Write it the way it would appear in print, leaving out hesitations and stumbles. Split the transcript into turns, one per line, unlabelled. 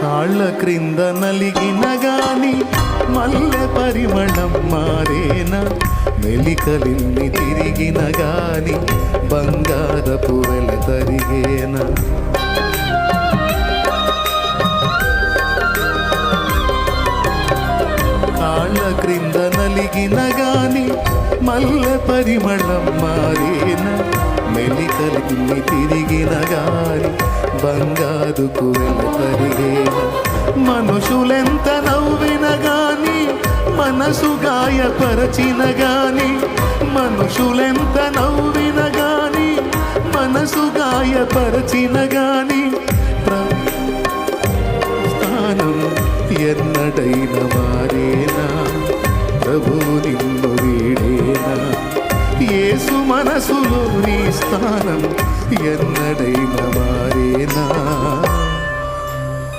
కాళ్ళ క్రింద నలిగిన గాని మల్లె పరిమళం మారేనా, మెలికలిన్ని తిరిగిన గాని బంగారపు వెల తరిగేనా. కాళ్ళ క్రింద నలిగిన గాని మల్లె పరిమళం మారేనా, మెలికలిన్ని తిరిగిన గాని బంగారుకు వెల తరిగేనా. మనుషులెంత నవ్విన గాని మనసు గాయపరచిన గాని, మనుషులెంత నవ్విన గాని మనసు గాయపరచిన గాని స్థానం ఎన్నడైన మారేనా, ప్రభు నిన్ను వీడేనా. యేసు మనసులో నీ స్థానం ఎన్నడైన మారేనా.